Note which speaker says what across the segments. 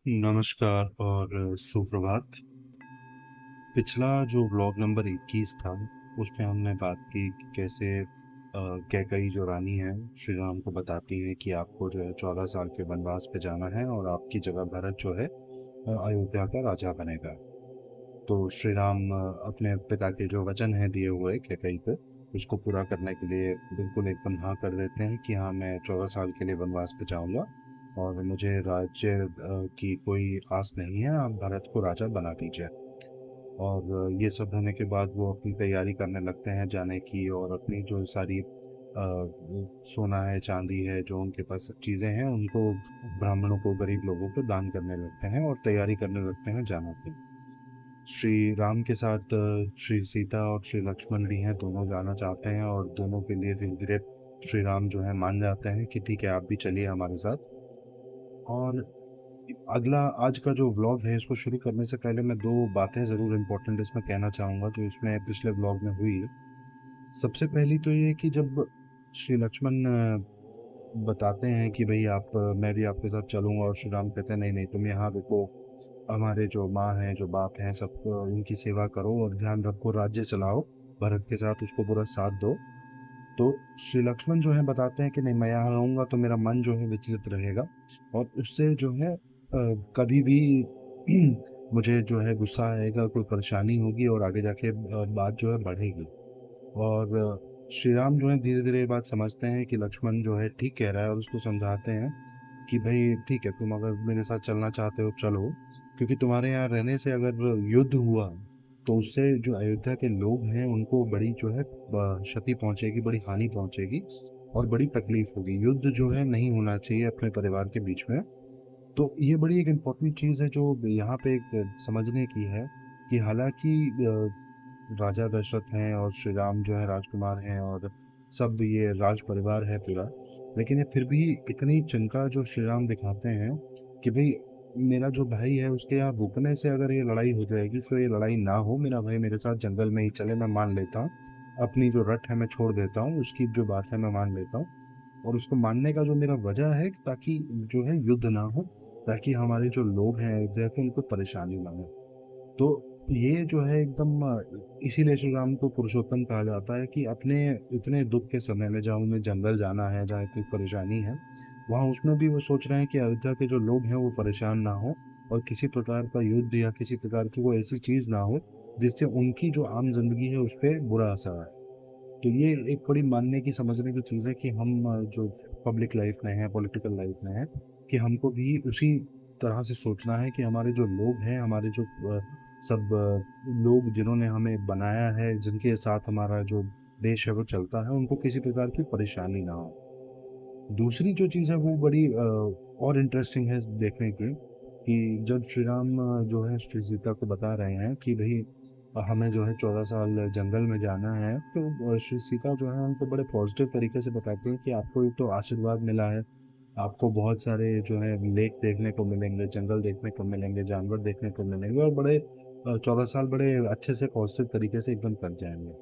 Speaker 1: नमस्कार और सुप्रभात। पिछला जो व्लॉग नंबर 21 था, उसमें हमने बात की कि कैसे कैकई जो रानी है, श्री राम को बताती है कि आपको जो है 14 साल के वनवास पे जाना है और आपकी जगह भरत जो है अयोध्या का राजा बनेगा। तो श्री राम अपने पिता के जो वचन है दिए हुए कैकई पे, उसको पूरा करने के लिए बिल्कुल एकदम हाँ कर देते हैं कि हाँ, मैं 14 साल के लिए वनवास पे जाऊंगा और मुझे राज्य की कोई आस नहीं है, आप भरत को राजा बना दीजिए। और ये सब होने के बाद वो अपनी तैयारी करने लगते हैं जाने की, और अपनी जो सारी सोना है, चांदी है, जो उनके पास चीज़ें हैं, उनको ब्राह्मणों को, गरीब लोगों को दान करने लगते हैं और तैयारी करने लगते हैं जाने की। श्री राम के साथ श्री सीता और श्री लक्ष्मण भी हैं, दोनों जाना चाहते हैं और दोनों के लिए धीरे धीरे श्री राम जो है मान जाते हैं कि ठीक है, आप भी चलिए हमारे साथ। और अगला आज का जो व्लॉग है, इसको शुरू करने से पहले मैं दो बातें ज़रूर इम्पोर्टेंट इसमें कहना चाहूँगा जो इसमें पिछले व्लॉग में हुई। सबसे पहली तो ये कि जब श्री लक्ष्मण बताते हैं कि भाई आप, मैं भी आपके साथ चलूँगा, और श्री राम कहते हैं नहीं नहीं, तुम यहाँ रुको, हमारे जो माँ हैं, जो बाप हैं, सब उनकी सेवा करो और ध्यान रखो, राज्य चलाओ भरत के साथ, उसको पूरा साथ दो। तो श्री लक्ष्मण जो है बताते हैं कि नहीं, मैं यहाँ रहूँगा तो मेरा मन जो है विचलित रहेगा और उससे जो है कभी भी मुझे जो है गुस्सा आएगा, कोई परेशानी होगी और आगे जाके बात जो है बढ़ेगी। और श्री राम जो है धीरे धीरे ये बात समझते हैं कि लक्ष्मण जो है ठीक कह रहा है और उसको समझाते हैं कि भाई ठीक है, तुम अगर मेरे साथ चलना चाहते हो चलो, क्योंकि तुम्हारे यहाँ रहने से अगर युद्ध हुआ तो उससे जो अयोध्या के लोग हैं उनको बड़ी जो है क्षति पहुंचेगी, बड़ी हानि पहुंचेगी और बड़ी तकलीफ होगी। युद्ध जो है नहीं होना चाहिए अपने परिवार के बीच में। तो ये बड़ी एक इम्पोर्टेंट चीज़ है जो यहाँ पे एक समझने की है कि हालांकि राजा दशरथ हैं और श्री राम जो है राजकुमार हैं और सब ये राज परिवार है पूरा, लेकिन ये फिर भी इतनी चिंता जो श्री राम दिखाते हैं कि भाई मेरा जो भाई है उसके यहाँ रुकने से अगर ये लड़ाई हो जाएगी तो ये लड़ाई ना हो, मेरा भाई मेरे साथ जंगल में ही चले, मैं मान लेता हूँ, अपनी जो रट है मैं छोड़ देता हूँ, उसकी जो बात है मैं मान लेता हूँ। और उसको मानने का जो मेरा वजह है ताकि जो है युद्ध ना हो, ताकि हमारे जो लोग हैं अयोध्या के उनको परेशानी ना हो। तो ये जो है एकदम इसीलिए श्री राम को पुरुषोत्तम कहा जाता है कि अपने इतने दुख के समय में, जहाँ उन्हें जंगल जाना है, जहाँ इतनी परेशानी है, वहाँ उसमें भी वो सोच रहे हैं कि अयोध्या के जो लोग हैं वो परेशान ना हो और किसी प्रकार का युद्ध या किसी प्रकार की कोई ऐसी चीज़ ना हो जिससे उनकी जो आम जिंदगी है उस पर बुरा असर आए। तो ये एक बड़ी मानने की, समझने की चीज़ है कि हम जो पब्लिक लाइफ में है, पॉलिटिकल लाइफ में है, कि हमको भी उसी तरह से सोचना है कि हमारे जो लोग हैं, हमारे जो सब लोग जिन्होंने हमें बनाया है, जिनके साथ हमारा जो देश है वो चलता है, उनको किसी प्रकार की परेशानी ना हो। दूसरी जो चीज़ है वो बड़ी और इंटरेस्टिंग है देखने की, कि जब श्री राम जो है श्री सीता को बता रहे हैं कि भाई हमें जो है 14 साल जंगल में जाना है, तो श्री सीता जो है उनको बड़े पॉजिटिव तरीके से बताती हैं कि आपको एक तो आशीर्वाद मिला है, आपको बहुत सारे जो है लेक देखने को मिलेंगे, जंगल देखने को मिलेंगे, जानवर देखने को मिलेंगे और बड़े 14 साल बड़े अच्छे से पॉजिटिव तरीके से एकदम कट जाएंगे।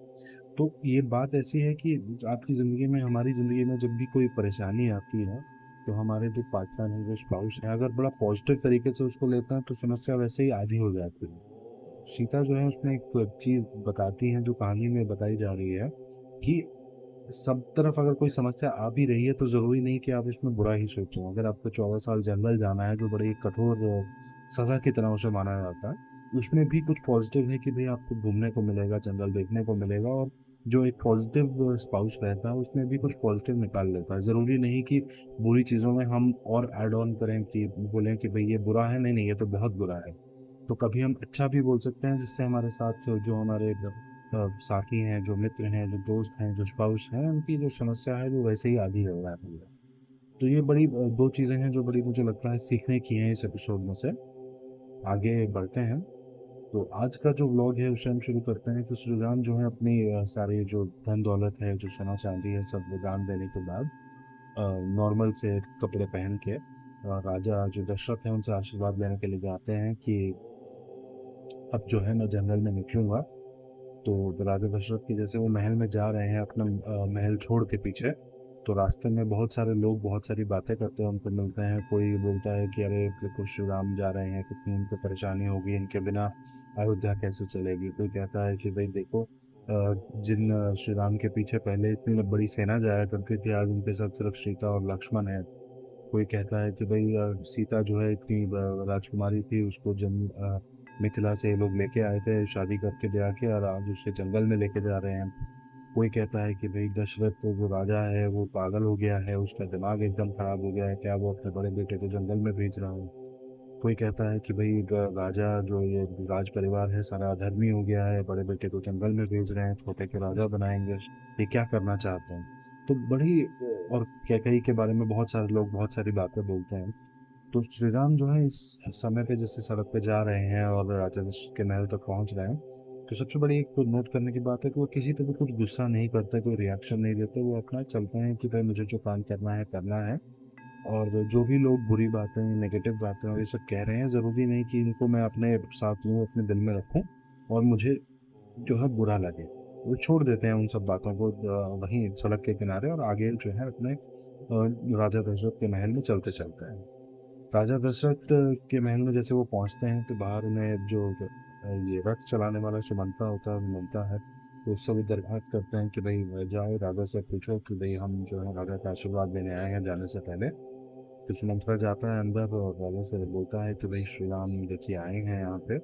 Speaker 1: तो ये बात ऐसी है कि आपकी ज़िंदगी में, हमारी ज़िंदगी में जब भी कोई परेशानी आती है, तो हमारे जो पार्टनर हैं, जो स्पाउस हैं, अगर बड़ा पॉजिटिव तरीके से उसको लेते हैं तो समस्या वैसे ही आधी हो जाती है। सीता जो है उसमें एक चीज़ बताती है जो कहानी में बताई जा रही है कि सब तरफ अगर कोई समस्या आ भी रही है तो ज़रूरी नहीं कि आप इसमें बुरा ही सोचें। अगर आपको 14 साल जंगल जाना है, जो बड़ी एक कठोर सज़ा की तरह उसे माना जाता है, उसमें भी कुछ पॉजिटिव है कि भाई आपको घूमने को मिलेगा, जंगल देखने को मिलेगा, और जो एक पॉजिटिव स्पाउस रहता है उसमें भी कुछ पॉजिटिव निकाल लेता है। ज़रूरी नहीं कि बुरी चीज़ों में हम और ऐड ऑन करें कि बोलें कि भाई ये बुरा है, नहीं नहीं ये तो बहुत बुरा है। तो कभी हम अच्छा भी बोल सकते हैं जिससे हमारे साथ जो हमारे साथी हैं, जो मित्र हैं, जो दोस्त हैं, जो स्पाउस हैं, उनकी जो समस्या है वो वैसे ही आधी हो जाती है। तो ये बड़ी दो चीज़ें हैं जो बड़ी मुझे लगता है सीखने की हैं इस एपिसोड में से। आगे बढ़ते हैं। तो आज का जो व्लॉग है उसे हम शुरू करते हैं कि श्रीराम जो है अपनी सारी जो धन दौलत है, जो सोना चांदी है, सब दान देने के बाद नॉर्मल से कपड़े पहन के राजा जो दशरथ है उनसे आशीर्वाद लेने के लिए जाते हैं कि अब जो है मैं जंगल में निकलूंगा। तो राजा दशरथ की जैसे वो महल में जा रहे हैं अपना महल छोड़ के पीछे, तो रास्ते में बहुत सारे लोग बहुत सारी बातें करते हैं, उनको मिलते हैं। कोई बोलता है कि अरे देखो श्री राम जा रहे हैं, कितनी इनको परेशानी होगी, इनके बिना अयोध्या कैसे चलेगी। कोई कहता है कि भाई देखो जिन श्री राम के पीछे पहले इतनी बड़ी सेना जाया करती थी, आज उनके साथ सिर्फ सीता और लक्ष्मण है। कोई कहता है कि भाई सीता जो है इतनी राजकुमारी थी, उसको मिथिला से ये लोग लेके आए थे शादी करके ब्याह के, और आज उसे जंगल में लेके जा रहे हैं। कोई कहता है कि भाई दशरथ तो जो राजा है वो पागल हो गया है, उसका दिमाग एकदम खराब हो गया है, क्या वो अपने बड़े बेटे को जंगल में भेज रहा है। कोई कहता है कि भाई राजा जो ये राज परिवार है सारा अधर्मी हो गया है, बड़े बेटे को जंगल में भेज रहे हैं, छोटे को राजा बनाएंगे, ये क्या करना चाहते हैं। तो बड़ी और कैकई के बारे में बहुत सारे लोग बहुत सारी बातें बोलते हैं। तो श्री राम जो है इस समय पे जैसे सड़क पे जा रहे हैं और राजा दशरथ के महल तक पहुंच रहे हैं, तो सबसे बड़ी एक तो नोट करने की बात है कि वो किसी पे भी कुछ गुस्सा नहीं करते, कोई रिएक्शन नहीं देते, वो अपना चलते हैं कि भाई मुझे जो काम करना है करना है। और जो भी लोग बुरी बातें नेगेटिव बातें और ये सब कह रहे हैं, ज़रूरी नहीं कि इनको मैं अपने साथ लूँ, अपने दिल में रखूँ और मुझे जो है बुरा लगे। वो छोड़ देते हैं उन सब बातों को वहीं सड़क के किनारे, और आगे जो है अपने राजा दशरथ के महल में चलते चलते हैं। राजा दशरथ के महल में जैसे वो पहुंचते हैं तो बाहर उन्हें जो ये रथ चलाने वाला सुमंत्रा होता है वो मिलता है। तो उससे भी दरखास्त करते हैं कि भाई जाओ राजा से पूछो कि भाई हम जो है राजा का आशीर्वाद लेने आए हैं जाने से पहले। तो सुमंत्रा जाता है अंदर और राजा से बोलता है कि भाई श्री राम देखिए आए हैं यहाँ पे,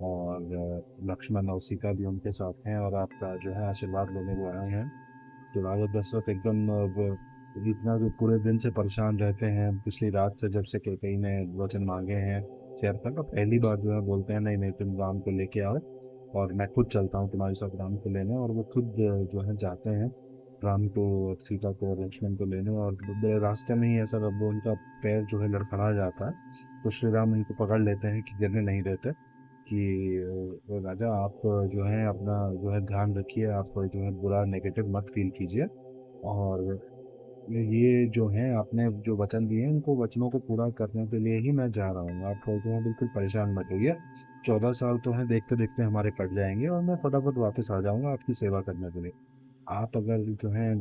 Speaker 1: और लक्ष्मण और सीता भी उनके साथ हैं, और आपका जो है आशीर्वाद लेने वो आए हैं। तो राजा दशरथ एकदम इतना जो पूरे दिन से परेशान रहते हैं पिछली रात से, जब से कैकेयी ने वचन मांगे हैं शेर तक, अब पहली बार जो है बोलते हैं नहीं नहीं तुम राम को लेके आओ और मैं खुद चलता हूँ तुम्हारे साथ राम को लेने। और वो खुद जो है जाते हैं राम को, सीता को और लक्ष्मण को लेने। और रास्ते में ही ऐसा वो उनका पैर जो है लड़खड़ा जाता है, तो श्री राम उनको पकड़ लेते हैं कि गिरने नहीं देते, कि राजा आप जो है अपना जो है ध्यान रखिए, आप जो है बुरा नेगेटिव मत फील कीजिए, और ये जो है आपने जो वचन दिए हैं उनको वचनों को पूरा करने के लिए ही मैं जा रहा हूँ। आप जो है बिल्कुल परेशान मत होइए, 14 साल तो हैं देखते देखते हमारे कट जाएंगे और मैं फटाफट वापस आ जाऊंगा आपकी सेवा करने के लिए। आप अगर जो है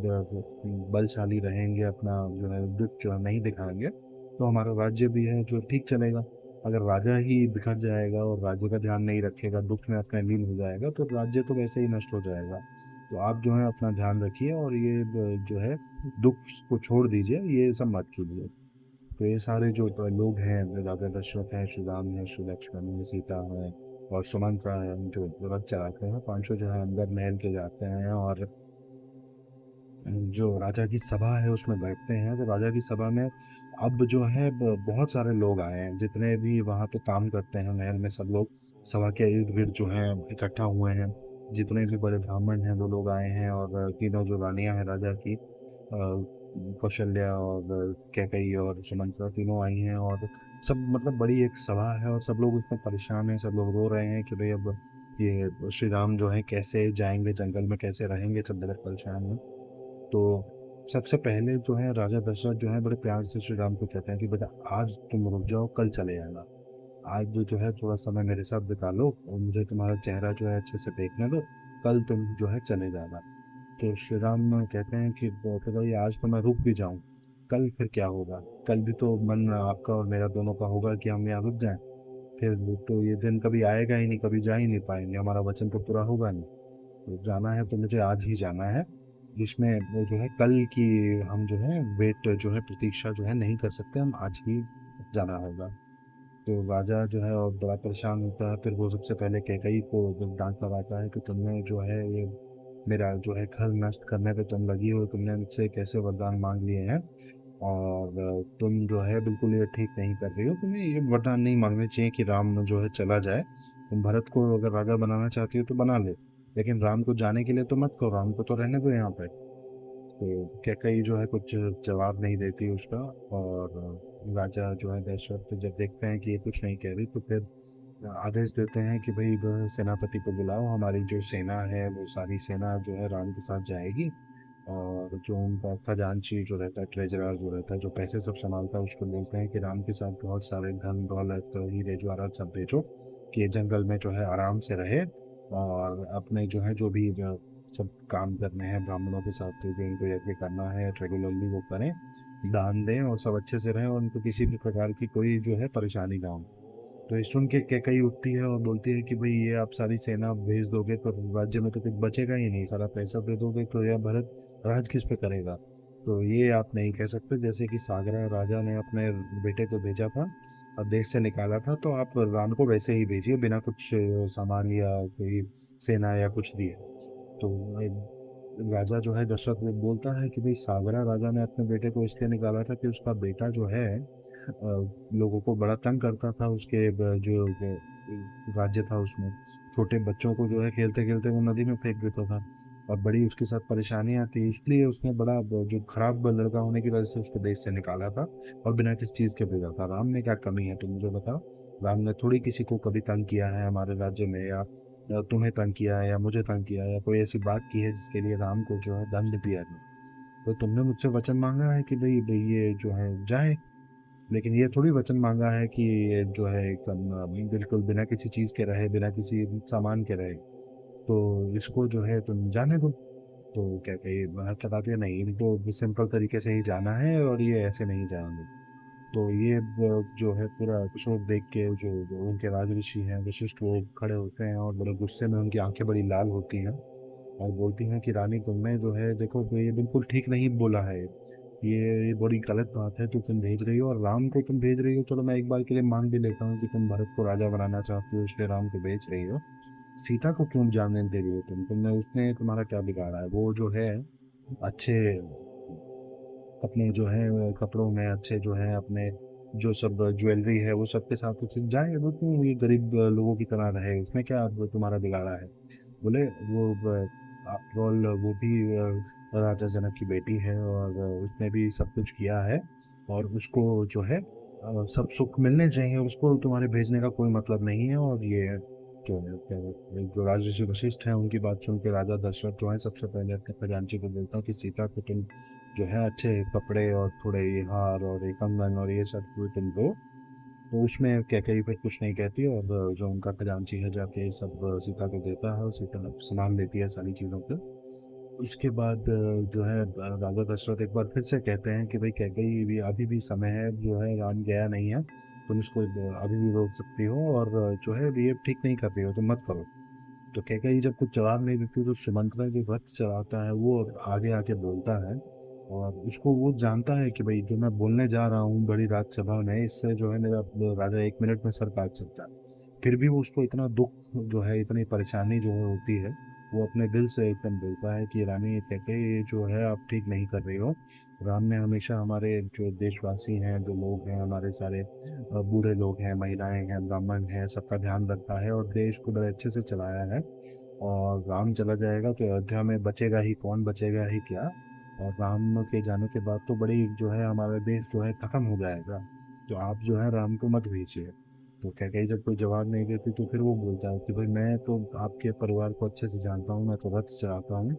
Speaker 1: बलशाली रहेंगे, अपना जो है दुख जो है नहीं दिखाएंगे, तो हमारा राज्य भी है जो ठीक चलेगा। अगर राजा ही बिखर जाएगा और राज्य का ध्यान नहीं रखेगा, दुख में अपने लीन हो जाएगा, तो राज्य तो वैसे ही नष्ट हो जाएगा। तो आप जो है अपना ध्यान रखिए और ये जो है दुख को छोड़ दीजिए, ये सब मत कीजिए। तो ये सारे जो लोग हैं, राजा दशरथ हैं, श्री राम है, श्री लक्ष्मण है, सीता है और सुमंत्रा है, जो रथ चलाते हैं, पांचों जो है अंदर महल के जाते हैं और जो राजा की सभा है उसमें बैठते हैं। तो राजा की सभा में अब जो है बहुत सारे लोग आए हैं, जितने भी वहाँ पे काम करते हैं महल में, सब लोग सभा के इर्द गिर्द जो है इकट्ठा हुए हैं। जितने भी बड़े ब्राह्मण हैं वो लोग आए हैं, और तीनों जो रानियां हैं राजा की, कौशल्या और कैकई और सुमंत्रा, तीनों आई हैं। और सब मतलब बड़ी एक सभा है और सब लोग उसमें परेशान हैं, सब लोग रो रहे हैं कि भाई अब ये श्री राम जो है कैसे जाएंगे जंगल में, कैसे रहेंगे, सब बड़े परेशान हैं। तो सबसे पहले जो है राजा दशरथ जो है बड़े प्यार से श्री राम को कहते हैं कि बेटा आज तुम रुक जाओ, कल चले आना। आज जो है थोड़ा समय मेरे साथ बिता लो और मुझे तुम्हारा चेहरा जो है अच्छे से देखने दो, कल तुम जो है चले जाना। तो श्री राम कहते हैं कि भाई आज तो मैं रुक भी जाऊं, कल फिर क्या होगा। कल भी तो मन आपका और मेरा दोनों का होगा कि हम यहाँ रुक जाएं, फिर तो ये दिन कभी आएगा ही नहीं, कभी जा ही नहीं पाएंगे, हमारा वचन तो पूरा होगा नहीं। तो जाना है तो मुझे आज ही जाना है, इसमें वो जो है कल की हम जो है वेट जो है प्रतीक्षा जो है नहीं कर सकते, हम आज ही जाना होगा। तो राजा जो है और बड़ा परेशान होता है, फिर वो सबसे पहले कैकई को जब डांट लगाता है कि तुमने जो है ये मेरा जो है घर नष्ट करने पे तुम लगी हो, तुमने मुझसे कैसे वरदान मांग लिए हैं, और तुम जो है बिल्कुल ये ठीक नहीं कर रही हो, तुम्हें ये वरदान नहीं मांगने चाहिए कि राम जो है चला जाए। तुम भरत को अगर राजा बनाना चाहती हो तो बना ले, लेकिन राम को जाने के लिए तो मत करो, राम को तो रहने दो यहाँ पे। तो कैकई जो है कुछ जवाब नहीं देती उसका। और राजा जो है दशरथ जब देखते हैं कि ये कुछ नहीं कह रही, तो फिर आदेश देते हैं कि भाई सेनापति को बुलाओ, हमारी जो सेना है वो सारी सेना जो है राम के साथ जाएगी। और जो उनका खजांची जो रहता है, ट्रेजरर जो रहता है, जो पैसे सब संभालता है, उसको बोलते हैं कि राम के साथ बहुत सारे धन दौलत हीरे जवाहरात सब भेजो, कि ये जंगल में जो है आराम से रहे और अपने जो है जो भी सब काम करने हैं ब्राह्मणों के साथ, तो जो इनको यज्ञ करना है रेगुलरली वो करें, दान दें और सब अच्छे से रहें और उनको किसी भी प्रकार की कोई जो है परेशानी ना हो। तो ये सुन के कैकई उठती है और बोलती है कि भाई ये आप सारी सेना भेज दोगे तो राज्य में तो कुछ बचेगा ही नहीं, सारा पैसा दे दोगे तो यह भरत राज किस पे करेगा। तो ये आप नहीं कह सकते, जैसे कि सागरा राजा ने अपने बेटे को भेजा था और देश से निकाला था, तो आप राम को वैसे ही भेजिए बिना कुछ सामान या कोई सेना या कुछ दिए। तो राजा जो है दशरथ वो बोलता है कि भाई सागरा राजा ने अपने बेटे को इसलिए निकाला था कि उसका बेटा जो है लोगों को बड़ा तंग करता था, उसके जो राज्य था उसमें छोटे बच्चों को जो है खेलते खेलते वो नदी में फेंक देता था और बड़ी उसके साथ परेशानियां थी, इसलिए उसने बड़ा जो खराब लड़का होने की वजह से उसको देश से निकाला था और बिना किसी चीज़ के भेजा था। राम में क्या कमी है तुम मुझे बताओ। राम ने थोड़ी किसी को कभी तंग किया है हमारे राज्य में, या तुम्हें तंग किया है या मुझे तंग किया है या कोई ऐसी बात की है जिसके लिए राम को जो है दंड दिया है। तो तुमने मुझसे वचन मांगा है कि भाई ये जो है जाए, लेकिन ये थोड़ी वचन मांगा है कि ये जो है एकदम बिल्कुल बिना किसी चीज़ के रहे, बिना किसी सामान के रहे, तो इसको जो है तुम जाने दो। तो क्या कहिए भारत बताते हैं नहीं, इनको सिंपल तरीके से ही जाना है और ये ऐसे नहीं जाएंगे। तो ये जो है पूरा एपिसोड देख के जो उनके राजऋषि हैं वशिष्ठ वो खड़े होते हैं और बड़े गुस्से में उनकी आंखें बड़ी लाल होती हैं और बोलती हैं कि रानी तुमने जो है देखो ये बिल्कुल ठीक नहीं बोला है, ये बड़ी गलत बात है, तो तुम भेज रही हो और राम को तुम भेज रही हो, चलो मैं एक बार के लिए मान भी लेता हूँ कि तुम भरत को राजा बनाना चाहती हो इसलिए राम को भेज रही हो। सीता को क्यों जाने दे रही हो तुमने, उसने तुम्हारा क्या बिगाड़ा है, वो जो है अच्छे अपने जो है कपड़ों में अच्छे जो है अपने जो सब ज्वेलरी है वो सबके साथ उसे जाए, वो क्यों ये गरीब लोगों की तरह रहे, उसने क्या तुम्हारा बिगाड़ा है। बोले वो आफ्टर ऑल वो भी राजा जनक की बेटी है और उसने भी सब कुछ किया है और उसको जो है सब सुख मिलने चाहिए, उसको तुम्हारे भेजने का कोई मतलब नहीं है। और ये जो है जो राजऋषि वशिष्ठ हैं उनकी बात सुन के राजा दशरथ जो है सबसे पहले अपने खजांची को बोलता हूँ कि सीता को तुम जो है अच्छे कपड़े और थोड़े ये हार और ये कंगन और ये सब तुम दो। तो उसमें कैकेयी पे कुछ नहीं कहती और जो उनका खजांची है जाके सब सीता को देता है और सीता संभाल लेती है सारी चीज़ों को। उसके बाद जो है राजा दशरथ एक बार फिर से कहते हैं कि भाई कैकेयी भी अभी भी समय है, जो है राम गया नहीं है, तुम इसको अभी भी रोक सकती हो और जो है ये ठीक नहीं कर रही हो तुम मत करो। तो कैकेयी जब कुछ जवाब नहीं देती तो सुमंत्रा जो रथ चलाता है वो आगे आके बोलता है और उसको वो जानता है कि भाई जो मैं बोलने जा रहा हूँ बड़ी राजसभा में इससे जो है मेरा राजा 1 मिनट में सर काट सकता है, फिर भी वो उसको इतना दुख जो है इतनी परेशानी जो है होती है, वो अपने दिल से एकदम बोलता है कि रानी ये कैकेयी ये जो है आप ठीक नहीं कर रही हो। राम ने हमेशा हमारे जो देशवासी हैं जो लोग हैं हमारे सारे बूढ़े लोग हैं महिलाएं हैं ब्राह्मण हैं सबका ध्यान रखा है और देश को बड़े अच्छे से चलाया है, और राम चला जाएगा तो अयोध्या में बचेगा ही कौन, बचेगा ही क्या। और राम के जाने के बाद तो बड़ी जो है हमारा देश जो है खत्म हो जाएगा, तो आप जो है राम को मत भेजिए। तो कैकेयी जब कोई जवाब नहीं देती तो फिर वो बोलता है कि भाई मैं तो आपके परिवार को अच्छे से जानता हूँ, मैं तो रथ चलाता हूँ,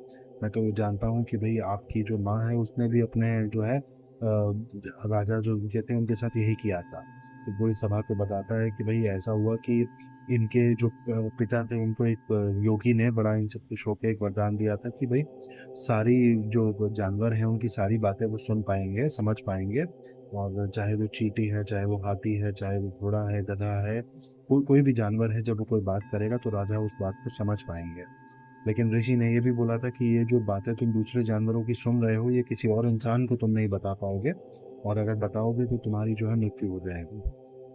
Speaker 1: मैं तो जानता हूँ कि भाई आपकी जो माँ है उसने भी अपने जो है राजा जो उनके थे उनके साथ यही किया था। तो पूरी सभा को बताता है कि भाई ऐसा हुआ कि इनके जो पिता थे उनको एक योगी ने बड़ा इनसे खुश होकर एक वरदान दिया था कि भाई सारी जो जानवर हैं उनकी सारी बातें वो सुन पाएंगे समझ पाएंगे, और चाहे वो चींटी है चाहे वो हाथी है चाहे वो घोड़ा है गधा है, कोई कोई भी जानवर है जब वो कोई बात करेगा तो राजा उस बात को समझ पाएंगे। लेकिन ऋषि ने ये भी बोला था कि ये जो बातें तुम दूसरे जानवरों की सुन रहे हो ये किसी और इंसान को तुम नहीं बता पाओगे, और अगर बताओगे तो तुम्हारी जो है मृत्यु हो जाएगी।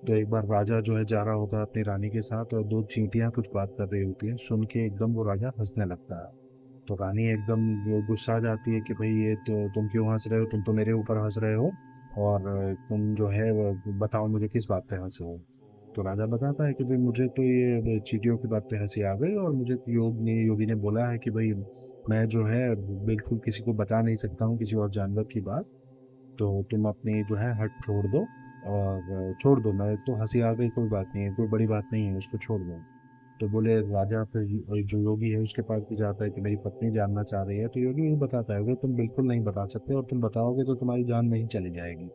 Speaker 1: तो एक बार राजा जो है जा रहा होता है अपनी रानी के साथ और दो चींटियां कुछ बात कर रही होती हैं, सुन के एकदम वो राजा हंसने लगता है। तो रानी एकदम गुस्सा आ जाती है कि भाई ये तो तुम क्यों हंस रहे हो, तुम तो मेरे ऊपर हंस रहे हो और तुम जो है बताओ मुझे किस बात पे हंसे हो। तो राजा बताता है कि भाई मुझे तो ये चींटियों की बात पे हंसी आ गई और मुझे तो योगी ने बोला है कि भाई मैं जो है बिल्कुल किसी को बता नहीं सकता हूँ किसी और जानवर की बात, तो तुम अपनी जो है हट छोड़ दो और छोड़ दो, मैं तो हंसी आ गई कोई बात नहीं है कोई बड़ी बात नहीं है उसको छोड़ दो। तो बोले राजा फिर जो योगी है उसके पास भी जाता है कि मेरी पत्नी जानना चाह रही है, तो योगी भी बताता है कि तुम बिल्कुल नहीं बता सकते और तुम बताओगे तो तुम्हारी जान नहीं चली जाएगी,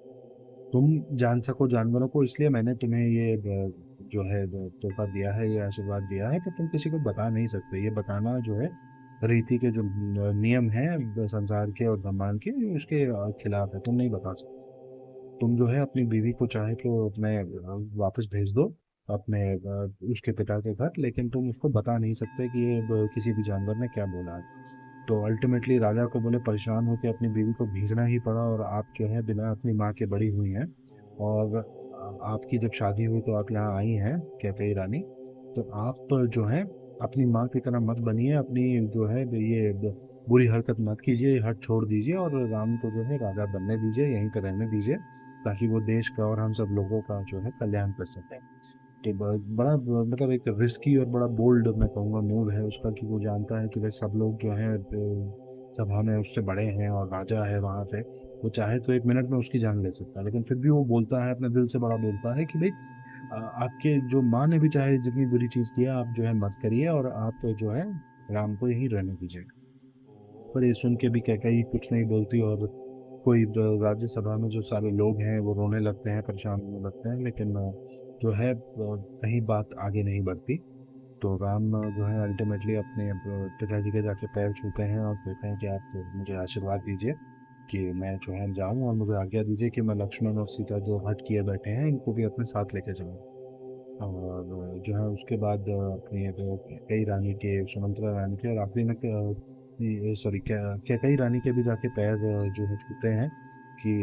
Speaker 1: तुम जान सको जानवरों को इसलिए मैंने तुम्हें ये जो है तोहफा दिया है ये आशीर्वाद दिया है कि तुम किसी को बता नहीं सकते, ये बताना जो है रीति के जो नियम हैं संसार के और ब्रह्मांड के, उसके खिलाफ है। तुम नहीं बता सकते। तुम जो है अपनी बीवी को चाहे तो अपने वापस भेज दो अपने उसके पिता के घर, लेकिन तुम उसको बता नहीं सकते कि ये किसी भी जानवर ने क्या बोला है। तो अल्टीमेटली राजा को बोले परेशान होकर अपनी बीवी को भेजना ही पड़ा, और आप जो है बिना अपनी माँ के बड़ी हुई हैं, और आपकी जब शादी हुई तो आप यहाँ आई हैं कैकई रानी। तो आप जो है अपनी माँ की तरह मत बनिए, अपनी जो है ये बुरी हरकत मत कीजिए, हट छोड़ दीजिए, और राम को जो है राजा बनने दीजिए, यहीं पर रहने दीजिए, ताकि वो देश का और हम सब लोगों का जो है कल्याण कर सके। तो बड़ा मतलब एक रिस्की और बड़ा बोल्ड मैं कहूँगा मूव है उसका, कि वो जानता है कि भाई सब लोग जो हैं सभा में उससे बड़े हैं और राजा है वहाँ पे, वो चाहे तो 1 मिनट में उसकी जान ले सकता है, लेकिन फिर भी वो बोलता है, अपने दिल से बड़ा बोलता है कि भाई आपके जो माँ ने भी चाहे जितनी बुरी चीज़ की है, आप जो है मत करिए, और आप जो है राम को यहीं रहने दीजिए। पर ये सुन के भी कैकई कुछ नहीं बोलती, और कोई राज्यसभा में जो सारे लोग हैं वो रोने लगते हैं, परेशान होने लगते हैं, लेकिन जो है कहीं बात आगे नहीं बढ़ती। तो राम जो है अल्टीमेटली अपने पिताजी के जाके पैर छूते हैं और कहते हैं कि आप मुझे आशीर्वाद दीजिए कि मैं जो है जाऊं, और मुझे आज्ञा दीजिए कि मैं लक्ष्मण और सीता जो हट किए बैठे हैं इनको भी अपने साथ लेके जाऊं। और जो है उसके बाद अपनी कई रानी के, सुमंत्रा रानी के, और आखिरी में सॉरी कैकई रानी के भी जाके पैर जो है छूते हैं कि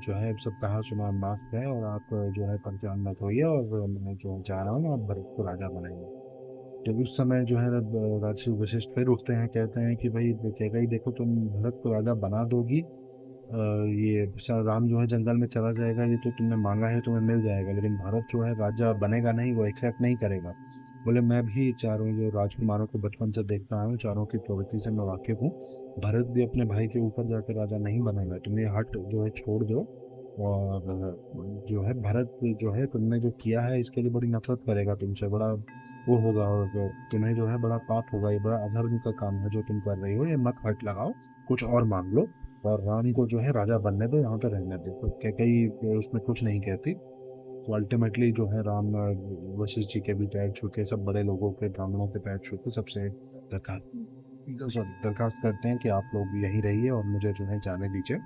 Speaker 1: जो है सब कहा सुना माफ है, और आप जो है परेशान मत होइए, और मैं जो जा रहा हूँ आप भरत को राजा बनाएंगे। जब उस समय जो है राजसी वशिष्ठ फिर उठते हैं, कहते हैं कि भाई कैकई देखो, तुम भरत को राजा बना दोगी, ये राम जो है जंगल में चला जाएगा, ये तो तुमने मांगा है तुम्हें मिल जाएगा, लेकिन भारत जो है राजा बनेगा नहीं, वो एक्सेप्ट नहीं करेगा। बोले मैं भी चारों जो राजकुमारों को बचपन से देखता हूँ, चारों की प्रवृत्ति से मैं वाकिफ हूँ, भरत भी अपने भाई के ऊपर जाकर राजा नहीं बनेगा, तुम ये हट जो है छोड़ दो। और जो है भरत जो है तुमने जो किया है इसके लिए बड़ी नफरत करेगा तुमसे, बड़ा वो होगा, और तुम्हें जो है बड़ा पाप होगा, ये बड़ा अधर्म का काम है जो तुम कर रही हो, ये मत हट लगाओ, कुछ और मांग लो, और राम को जो है राजा बनने दो, यहाँ पे रहने दो। तो कैकई उसमें कुछ नहीं कहती। तो अल्टीमेटली जो है राम वशिष्ठ जी के भी पैर छू के, सब बड़े लोगों के, ब्राह्मणों के पैर छू के सबसे दरखास्त सॉरी दरखास्त करते हैं कि आप लोग यहीं रहिए और मुझे जो है जाने दीजिए।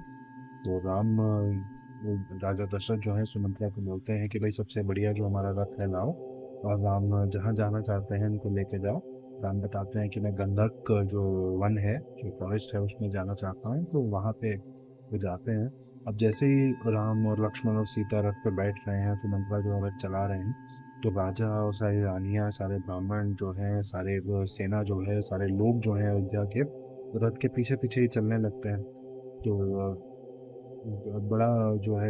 Speaker 1: तो राम राजा दशरथ जो है सुमंत्रा को बोलते हैं कि भाई सबसे बढ़िया जो हमारा रथ है लाओ, और राम जहाँ जाना चाहते हैं उनको लेके जाओ। राम बताते हैं कि मैं गंधक जो वन है, जो फॉरेस्ट है, उसमें जाना चाहता हूँ, तो वहाँ पे वो जाते हैं। अब जैसे ही राम और लक्ष्मण और सीता रथ पे बैठ रहे हैं, सुमंत्रा जो है रथ चला रहे हैं, तो राजा और सारी रानियां, सारे ब्राह्मण जो हैं, सारे वो सेना जो है, सारे लोग जो हैं अयोध्या के, रथ के पीछे पीछे ही चलने लगते हैं। तो बड़ा जो है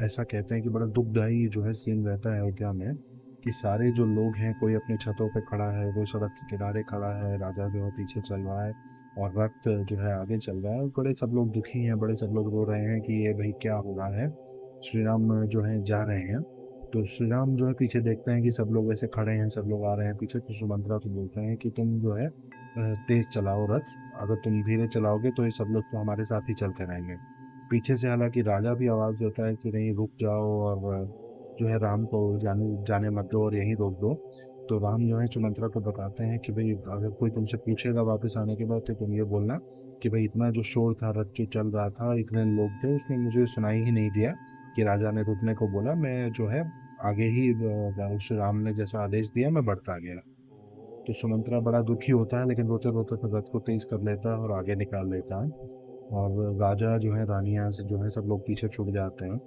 Speaker 1: ऐसा कहते हैं कि बड़ा दुखदाई जो है सीन रहता है अयोध्या में, कि सारे जो लोग हैं, कोई अपने छतों पे खड़ा है, कोई सड़क के किनारे खड़ा है, राजा जो है पीछे चल रहा है, और रथ जो है आगे चल रहा है, और बड़े सब लोग दुखी हैं, बड़े सब लोग रो रहे हैं कि ये भाई क्या हो रहा है। श्री राम जो है जा रहे हैं, तो श्री राम जो है पीछे देखते हैं कि सब लोग ऐसे खड़े हैं, सब लोग आ रहे हैं पीछे, तो सुमंत्रा को बोलते हैं कि तुम जो है तेज चलाओ रथ, अगर तुम धीरे चलाओगे तो ये सब लोग तो हमारे साथ ही चलते रहेंगे। पीछे से हालांकि राजा भी आवाज देता है कि नहीं रुक जाओ, और जो है राम को जाने जाने मत दो और यहीं रोक दो। तो राम जो है सुमंत्रा को बताते हैं कि भाई अगर कोई तुमसे पूछेगा वापस आने के बाद, तो तुम ये बोलना कि भाई इतना जो शोर था, रथ जो चल रहा था, इतने लोग थे, उसने मुझे सुनाई ही नहीं दिया कि राजा ने रुकने को बोला, मैं जो है आगे ही श्री राम ने जैसा आदेश दिया मैं बढ़ता गया। तो सुमंत्रा बड़ा दुखी होता है, लेकिन रोते रोते फिर रथ को तेज कर लेता है और आगे निकाल लेता है। और राजा जो है रानियां से जो है सब लोग पीछे छूट जाते हैं।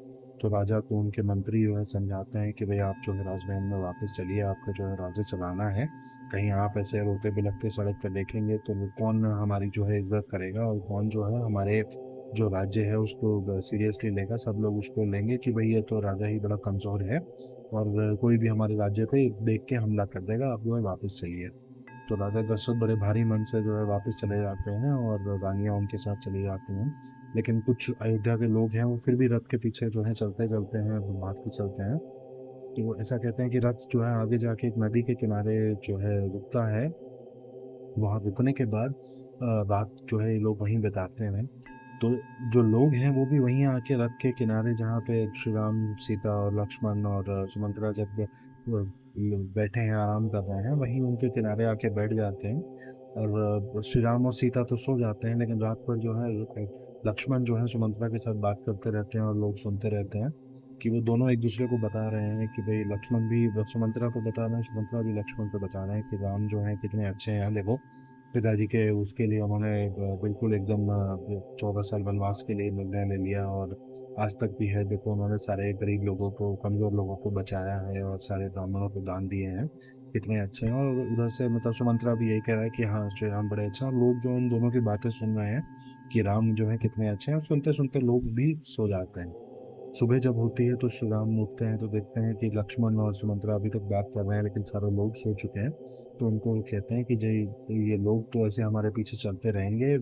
Speaker 1: तो राजा को उनके मंत्री जो है समझाते हैं कि भाई आप जो है राजमहल में वापस चलिए, आपका जो है राज्य चलाना है, कहीं आप ऐसे रोते बिलखते सड़क पे देखेंगे तो कौन हमारी जो है इज्जत करेगा, और कौन जो है हमारे जो राज्य है उसको सीरियसली लेगा। सब लोग उसको लेंगे कि भाई ये तो राजा ही बड़ा कमजोर है, और कोई भी हमारे राज्य पे देख के हमला कर देगा, आप जो है वापस चलिए। तो राजा दशरथ बड़े भारी मन से जो है वापस चले जाते हैं, और रानियां उनके साथ चली जाती हैं। लेकिन कुछ अयोध्या के लोग हैं, वो फिर भी रथ के पीछे जो है चलते चलते हैं, भागते चलते हैं। तो वो ऐसा कहते हैं कि रथ जो है आगे जाके एक नदी के किनारे जो है रुकता है। वहां रुकने के बाद रात जो है ये लोग वहीं बिताते हैं। तो जो लोग हैं वो भी वहीं आके रथ के किनारे, जहाँ पे श्री राम, सीता और लक्ष्मण और सुमंत्रा जब बैठे हैं, आराम कर रहे हैं, वहीं उनके किनारे आके बैठ जाते हैं। और श्री राम और सीता तो सो जाते हैं, लेकिन रात भर जो है लक्ष्मण जो है सुमंत्रा के साथ बात करते रहते हैं और लोग सुनते रहते हैं कि वो दोनों एक दूसरे को बता रहे हैं कि भाई लक्ष्मण भी सुमंत्रा को बता रहे हैं, सुमंत्रा भी लक्ष्मण को बता रहे हैं कि राम जो है कितने अच्छे हैं। देखो पिताजी के उसके लिए उन्होंने बिल्कुल एकदम 14 साल वनवास के लिए निर्णय ले लिया, और आज तक भी है। देखो उन्होंने सारे गरीब लोगों को, कमजोर लोगों को बचाया है और सारे ब्राह्मणों को दान दिए हैं। कितने अच्छे हैं। और उधर से मतलब सुमंत्रा भी यही कह रहा है कि हाँ श्री राम बड़े अच्छे हैं, और लोग जो इन दोनों की बातें सुन रहे हैं कि राम जो है कितने अच्छे हैं, और सुनते सुनते लोग भी सो जाते हैं। सुबह जब होती है तो श्री राम उठते हैं तो देखते हैं कि लक्ष्मण और सुमंत्रा अभी तक बात कर रहे हैं, लेकिन सारे लोग सो चुके हैं। तो उनको वो कहते हैं कि जय, ये लोग तो ऐसे हमारे पीछे चलते रहेंगे,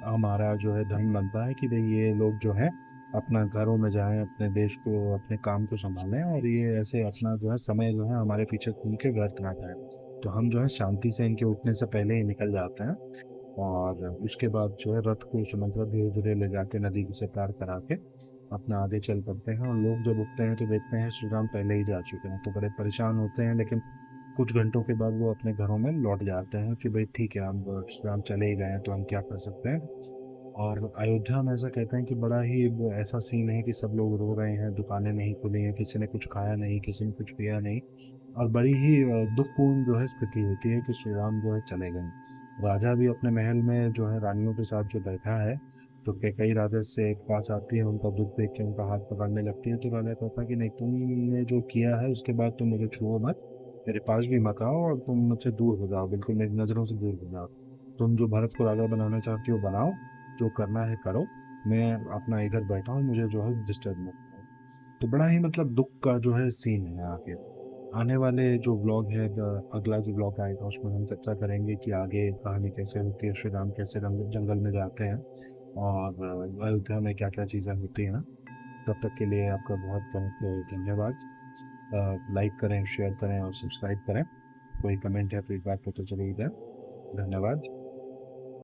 Speaker 1: हमारा जो है धर्म बनता है कि भाई ये लोग जो है अपना घरों में जाएं, अपने देश को, अपने काम को संभालें, और ये ऐसे अपना जो है समय जो है हमारे पीछे घूम के व्यर्थ ना करें। तो हम जो है शांति से इनके उठने से पहले ही निकल जाते हैं। और उसके बाद जो है रथ को सुमंत्रा धीरे धीरे ले जाके नदी से पार करा के अपना आगे चल पड़ते हैं। और लोग जब उठते हैं तो देखते हैं श्री राम पहले ही जा चुके हैं, तो बड़े परेशान होते हैं। लेकिन कुछ घंटों के बाद वो अपने घरों में लौट जाते हैं कि भाई ठीक है, हम श्री राम चले ही गए हैं तो हम क्या कर सकते हैं। और अयोध्या में ऐसा कहते हैं कि बड़ा ही ऐसा सीन है कि सब लोग रो रहे हैं, दुकानें नहीं खुली हैं, किसी ने कुछ खाया नहीं, किसी ने कुछ पिया नहीं। और बड़ी ही दुखपूर्ण जो है स्थिति होती है कि श्री राम जो है चले गए। राजा भी अपने महल में जो है रानियों के साथ जो बैठा है, तो कई राजा से एक पास आती है, उनका दुख देख के उनका हाथ पकड़ने लगती है। तो राजा कहता है कि नहीं, तुमने जो किया है उसके बाद तुम मुझे छुओ मत, मेरे पास भी मत आओ, और तुम मुझसे दूर हो जाओ, बिल्कुल मेरी नज़रों से दूर हो जाओ। तुम जो भरत को राजा बनाना चाहती हो बनाओ, जो करना है करो, मैं अपना इधर बैठा हूँ, मुझे जो है डिस्टर्ब मत करो। तो बड़ा ही मतलब दुख का जो है सीन है आगे। आने वाले जो व्लॉग है, अगला जो व्लॉग आएगा उसमें हम चर्चा करेंगे कि आगे कहानी कैसे होती है, श्री राम कैसे जंगल में जाते हैं, और अयोध्या में क्या क्या चीज़ें होती हैं। तब तक के लिए आपका बहुत बहुत धन्यवाद। लाइक करें, शेयर करें और सब्सक्राइब करें। कोई कमेंट या फीडबैक हो तो जरूर दें। धन्यवाद।